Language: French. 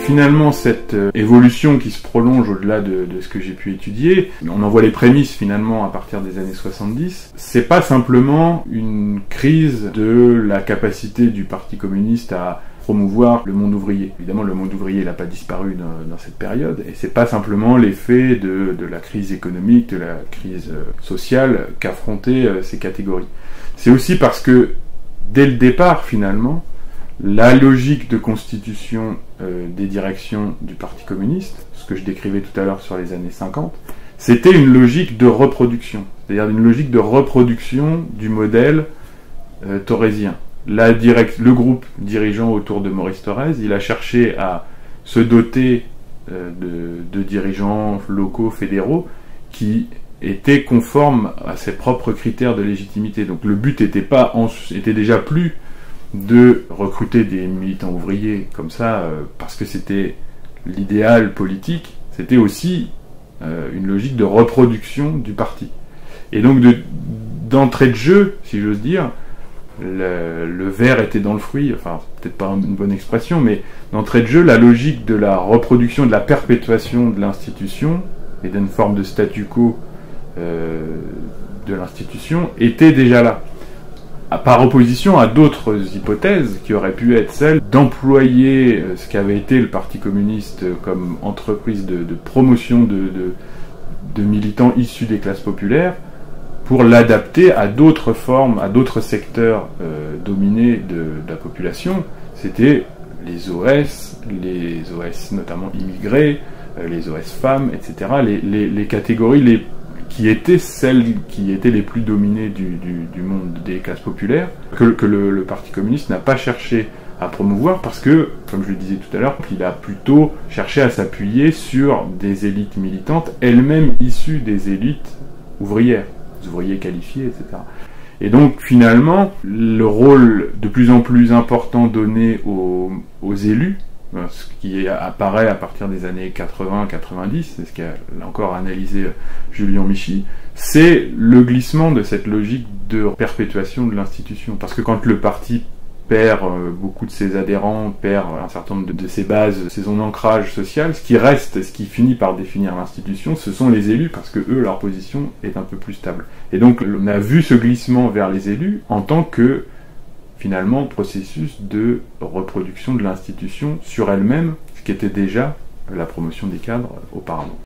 finalement, cette évolution qui se prolonge au-delà de ce que j'ai pu étudier, on en voit les prémices finalement à partir des années 70, c'est pas simplement une crise de la capacité du Parti communiste à promouvoir le monde ouvrier. Évidemment, le monde ouvrier n'a pas disparu dans cette période, et c'est pas simplement l'effet de la crise économique, de la crise sociale qu'affrontaient ces catégories. C'est aussi parce que, dès le départ, finalement, la logique de constitution des directions du Parti communiste, ce que je décrivais tout à l'heure sur les années 50, c'était une logique de reproduction, c'est-à-dire une logique de reproduction du modèle thorésien. Le groupe dirigeant autour de Maurice Thorez, il a cherché à se doter de dirigeants locaux, fédéraux, qui étaient conformes à ses propres critères de légitimité. Donc le but était déjà plus de recruter des militants ouvriers comme ça, parce que c'était l'idéal politique, c'était aussi une logique de reproduction du parti. Et donc d'entrée de jeu, si j'ose dire, le ver était dans le fruit, enfin peut-être pas une bonne expression, mais d'entrée de jeu, la logique de la reproduction, de la perpétuation de l'institution et d'une forme de statu quo de l'institution était déjà là, par opposition à d'autres hypothèses qui auraient pu être celles d'employer ce qu'avait été le Parti communiste comme entreprise de promotion de militants issus des classes populaires, pour l'adapter à d'autres formes, à d'autres secteurs dominés de la population. C'était les OS notamment immigrés, les OS femmes, etc., les catégories qui étaient celles qui étaient les plus dominées du monde des classes populaires, que le Parti communiste n'a pas cherché à promouvoir, parce que, comme je le disais tout à l'heure, il a plutôt cherché à s'appuyer sur des élites militantes, elles-mêmes issues des élites ouvrières, des ouvriers qualifiés, etc. Et donc, finalement, le rôle de plus en plus important donné aux élus, ce qui apparaît à partir des années 80-90, c'est ce qu'a encore analysé Julian Michi, c'est le glissement de cette logique de perpétuation de l'institution. Parce que quand le parti perd beaucoup de ses adhérents, perd un certain nombre de ses bases, ses zones d'ancrage social, ce qui reste, ce qui finit par définir l'institution, ce sont les élus, parce que eux, leur position est un peu plus stable. Et donc, on a vu ce glissement vers les élus en tant que, finalement, processus de reproduction de l'institution sur elle-même, ce qui était déjà la promotion des cadres auparavant.